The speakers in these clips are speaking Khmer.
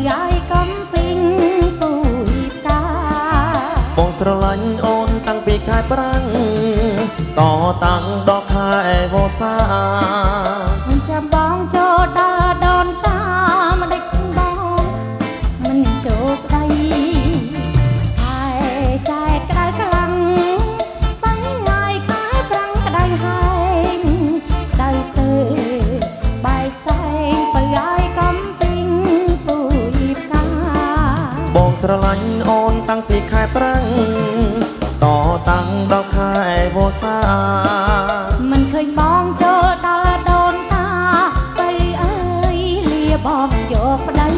aiកំពីងពូយតាបងស្រឡាញ់អូនតាំងពីខែប្រាំងតតាំងដល់ខែវស្សាមិនចាំបងចូលដល់ដូនតាមិនដេចបងមិនចូលស្ដីហើយចែកក្តៅខ្លាំងបាញ់ងាយខែប្រាំងក្តៅហើយក្តៅស្ទើបែកផ្សែងបើឲ្យកំពីងពូយផ្កាបងស្រឡាញ់អូនតាំងពីខែប្រាំងតតាំងដល់ខែវស្សាមិនឃើញបងចូលដល់ដូនតាបីអើយលាបងយកប្តី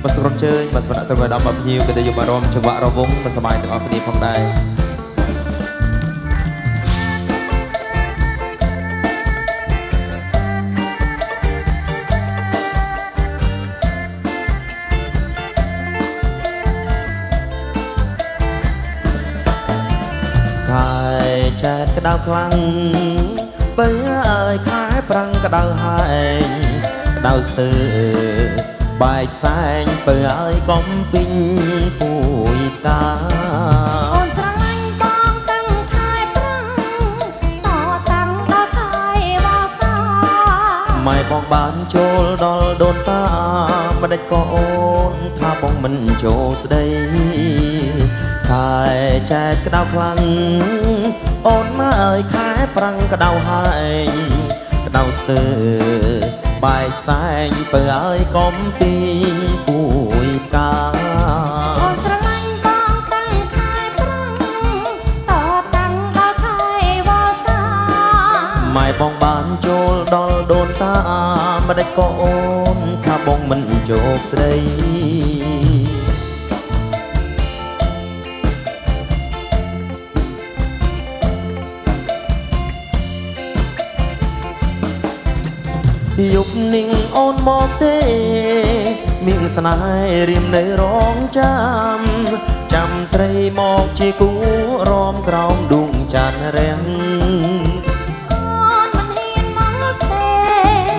បាទសម្រាប់ជើញបាទសម្រាប់ទៅដល់បាប់ភ្ញៀវក៏ได้យកមករំចង្វាក់រវងបាទសប្បាយទាំងអស់គ្នាផងដែរខែចែកក្តៅខ្លាំងបើអើយខែប្រាំងក្តៅហើយក្តៅស្ទើបែកផ្សែងបើឲ្យកំពីងពូយផ្កាអូនស្រឡាញ់បងតាំងខែប្រាំងតតាំងដល់ខែវស្សាម៉ែបងបានចូលដល់ដូនតាមិនដេចក៏អូនថាបងមិនចូលស្ដីខែចែកក្តៅខ្លាំងអូនមកអើយខែប្រាំងក្តៅហើយក្តៅស្ទើបែកផ្សែងបើឲ្យកំពីងពូយផ្កាអូនស្រឡាញ់បងតាំងខែប្រាំងតតាំងដល់ខែវស្សាម៉ែបងបានចូលដល់ដូនតាមិនដេចក៏អូនថាបងមិនជោគស្ដីយប់นิ่งអូនមកទេមានស្នេហ៍រៀមនៅរងចាំស្រីមកជាគូរំក្រោមដួងច័ន្ទរាំងអូនមិនហ៊ានមកទេ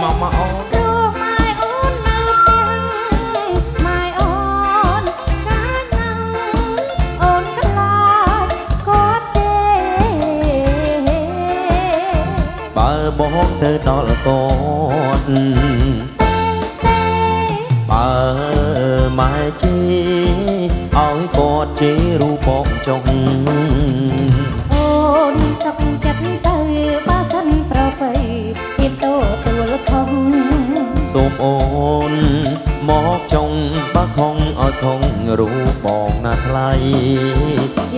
មកអូនព្រោះម៉ែអូននៅផ្ទះម៉ែអូនកាចណាស់អូនខ្លាចគាត់ជេរបើបងទៅដល់គាត់បើម៉ែជីឲ្យគាត់ជេររូបបងចុងអូនសុខចិត្តទៅបើសិនប្រពៃហ៊ានទទួលខំសូមអូនមកចុងបើខំឲ្យខំរូបបងណាថ្លៃ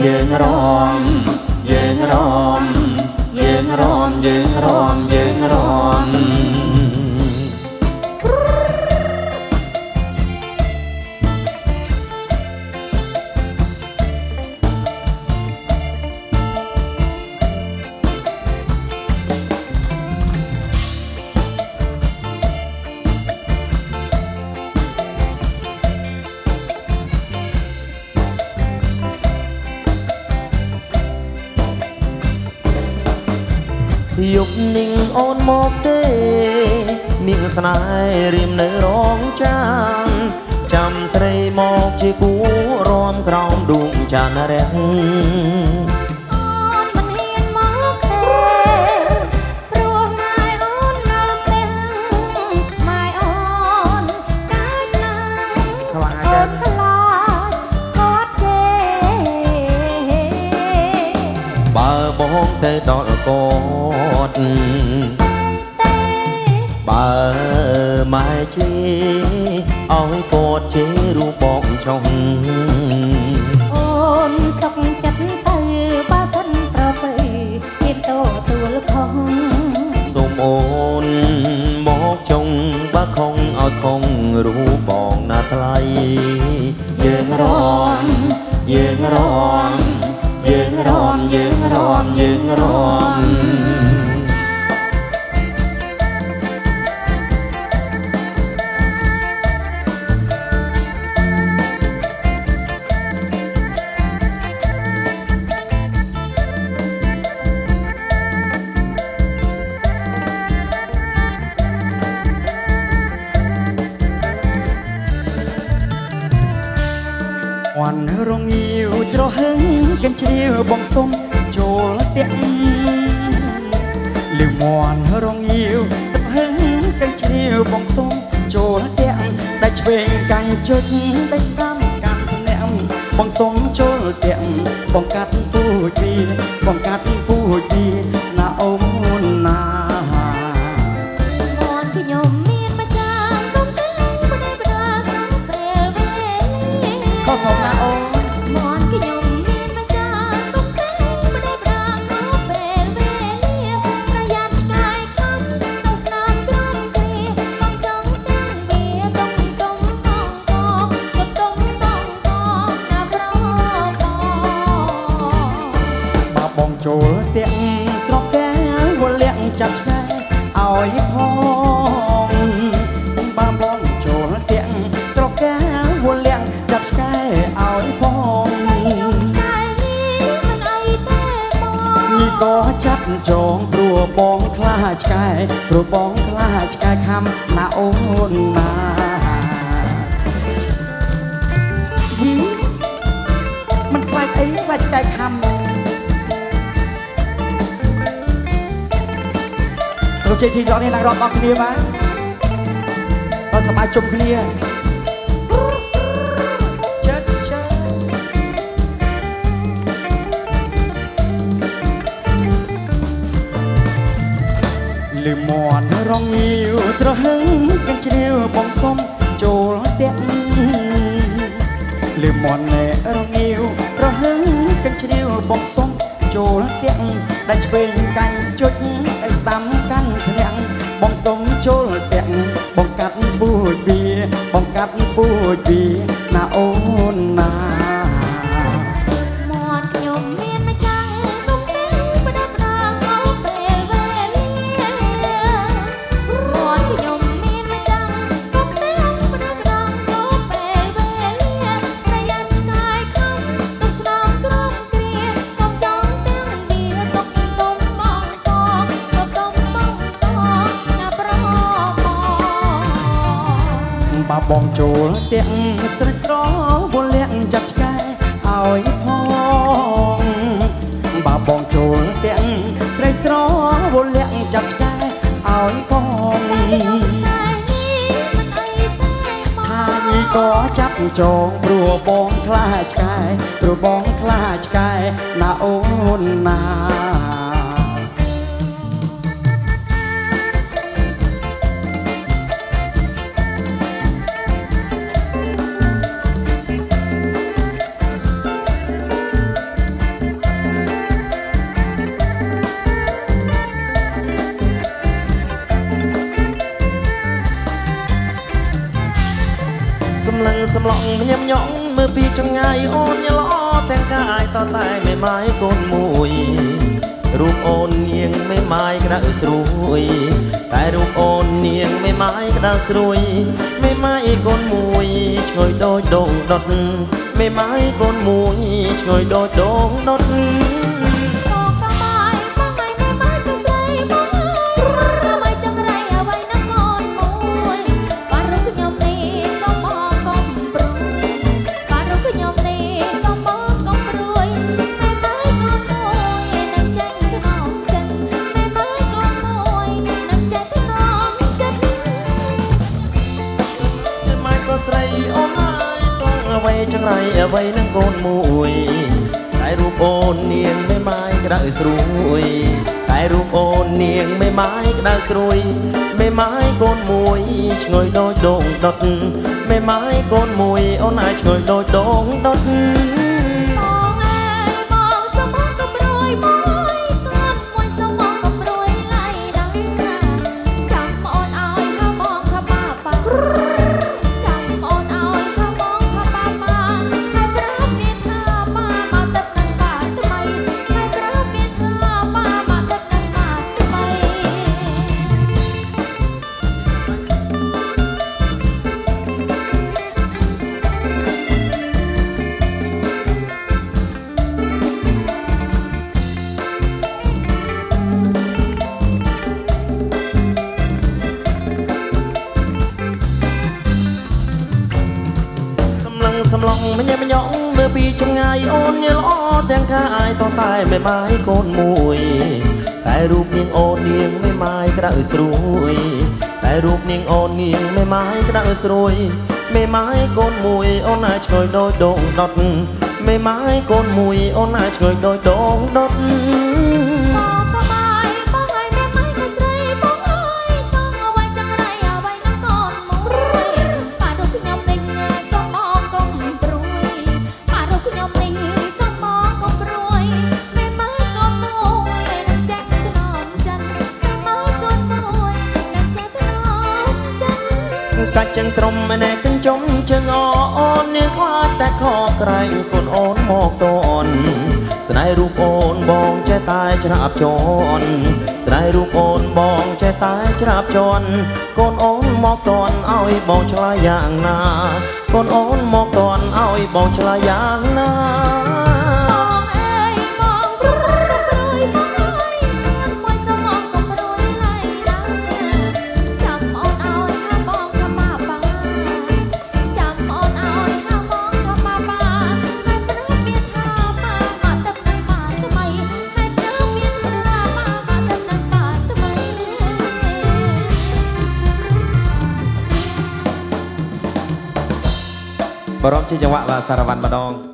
យើងរំយើងរំយើងរំយើងរំយើងរំយប់นิ่งអូនមកទេនាងស្នេហ៍រៀមនៅរងចាំស្រីមកជាគូរំក្រោមដួងច័ន្ទរាំងអូនមិនហ៊ានមកទេព្រោះម៉ែអូននៅផ្ទះម៉ែអូនកាចណាស់ខ្លាចអូនខ្លាចគាត់ជេរបើបងទៅដល់គាត់បើម៉ែជីឲ្យគាត់ជេររូបបងចុងអូនសុខចិត្តទៅបើសិនប្រពៃហ៊ានទទួលខំសូមអូនមកចុងបើខំឲ្យខំរូបបងណាថ្លៃយើងរំយើងរំយើងរំយើងរំយើងរំ วันរងាវត្រហឹងកិនជ្រាវបងសុំចូលទាំងលឺមន់រងាវត្រហឹងកិនជ្រាវបងសុំចូលទាំងដែលឆ្វេងកាញ់ជុចដែលស្ដាំកាន់អ្នកបងសុំចូលទាំងបងកាត់ពូជពីបងកាត់ពូជពីណាអូនណា មនខ្ញុំមានម្ចាស់កុំទាំងបដិបដាក្នុងពេលវេលា ខុសផងណាអូន មនខ្ញុំមានម្ចាស់កុំទាំងបដិបដាក្នុងពេលវេលាប្រយ័ត្នឆ្កែខំក្នុងស្នាមក្រំគ្រាកុំចង់ទាំងវាទុំទុំបងកទុំទុំបងកណាប្របង បើបងចូលទាំងស្រុកកែវលាក់ចាប់ឆ្កែឲ្យផងបើបងចូលទាំងស្រុកកែវលាក់ចាប់ឆ្កែឲ្យផង ខ្ញុំឆ្កែនេះមិនអីទេបង ញីក៏ចាប់ចងព្រោះបងខ្លាចឆ្កែព្រោះបងខ្លាចឆ្កែខំណាអូនណាយីមិនខ្លាចអីខ្លាចឆ្កែខំលោកជ័យទីរត់នេះឡើងរាប់ដល់គ្នាបាទបើសប្បាយជុំគ្នាចិត្តលឺមន់រងាវត្រហឹងកិនជ្រាវបងសុំចូលទាំងលឺមន់រងាវត្រហឹងកិនជ្រាវបងសុំចូលទាំងដែលឆ្វេងកាញ់ជុចដែលស្ដាំកាន់ធ្នាក់បងសុំចូលទាំងបងកាត់ពូជវាបងកាត់ពូជវាណាអូនណា មនខ្ញុំមានម្ចាស់កុំទាំងបដិបដាក្នុងពេលវេលាមនខ្ញុំមានម្ចាស់កុំទាំងបដិបដាក្នុងពេលវេលាប្រយ័ត្នឆ្កែខំទុកស្នំក្រំគ្រាកុំចង់ទាំងវាទុកទុំបងកទុកទុំបងកណាប្របង បើបងចូលទាំងស្រេចស្រវលាក់ចាប់ឆ្កែឲ្យផងបើបងចូលទាំងស្រេចស្រវលាក់ចាប់ឆ្កែឲ្យផង ខ្ញុំឆ្កែនេះមិនអីទេមក ថាញីក៏ចាប់ចងព្រោះបងខ្លាចឆ្កែព្រោះបងខ្លាចឆ្កែណាអូនណា សម្លឹងសម្លងញឹមញងមើលពីចងាយអូនញ៉ល្អទាំងកាយតតែមេម៉ាយកូនមួយរូបអូននាងមេម៉ាយក្តៅស្រួយតែរូបអូននាងមេម៉ាយក្តៅស្រួយមេម៉ាយកូនមួយឆ្ងុយដូចដងដុតមេម៉ាយកូនមួយឆ្ងុយដូចដងដុត បងក៏បាយបងឯងមិនមកទៅស្រីបងអើយរំៃចង្រៃអ្វីណាកូនមួយបាទរូបខ្ញុំនេះសូមបងកុំព្រួយបាទរូបខ្ញុំនេះសូមបងកុំព្រួយតែម៉ែកូនមួយនឹងចាញ់ខ្នងចិត្តតែម៉ែកូនមួយនឹងចាញ់ខ្នងចិត្ត ម៉ែក៏ស្រីអូនហើយតងអ្វីចង្រៃអ្វីនឹងកូនមួយតែរូបអូននាងមេម៉ាយក្តៅស្រួយតែរូបអូននាងមេម៉ាយក្តៅស្រួយមេម៉ាយកូនមួយឆ្ងុយដូចដងដុតមេម៉ាយកូនមួយអូនហើយឆ្ងុយដូចដងដុត បងអើយបងសូមបងកុំព្រួយបងអើយទាត់មួយសូមបងកុំព្រួយឡៃដល់ចាំអូនឲ្យហៅបងខបាបាចាំអូនឲ្យហៅបងខបាបាហើយប្រាប់វាថាបាមកទឹកនឹងបាថ្មីហើយប្រាប់វាថាបាមកទឹកនឹងបាថ្មី ប ម្ញម្ញងមើលពីចម្ងាយអូនញល្អទាំងកាយតតែមិនម៉ាយកូនមួយតែរូបនាងអូននាងមិនម៉ាយក្តៅស្រួយតែរូបនាងអូននាងមិនម៉ាយក្តៅស្រួយមិនម៉ាយកូនមួយអូនអាចឆ្ងយដូចដងដុតមិនម៉ាយកូនមួយអូនអាចឆ្ងយដូចដងដុត បងក៏បាយបងឲ្យแม่ไม้ក៏ស្រីបងអើយបងអ្វីចឹងไรអ្វីនឹងកូនមួយប៉ារូបខ្ញុំនេះសុំមកកុំព្រួយប៉ារូបខ្ញុំនេះសុំមកកុំព្រួយแม่ไม้កូនមួយនឹងចាក់ថ្នមចិនแม่ไม้កូនមួយនឹងចាក់ថ្នមចិន កាច់ចឹងត្រមម្នាក់កញ្ចំជើងអូននាងខ្លាចតែខកក្រែងកូនអូនមកតនស្នេហ៍រូបអូនបងចេះតែច្រាបជន់ស្នេហ៍រូបអូនបងចេះតែច្រាបជន់កូនអូនមកតនឲ្យបងឆ្លើយយ៉ាងណាកូនអូនមកតនឲ្យបងឆ្លើយយ៉ាងណា បងអើយបងសុំមកព្រួយបងអើយនួនមួយសុំមកកុំព្រួយឡៃឡើយចាំអូនឲ្យថាបងថាម៉ាបាចាំអូនឲ្យថាបងថាម៉ាបាហើយព្រឹកមានថាម៉ាមកទឹកនឹងបានថ្មីហើយព្រឹកមានថាម៉ាមកទឹកនឹងបានថ្មី បរមជាចង្វាក់បាទសារវ័នម្ដង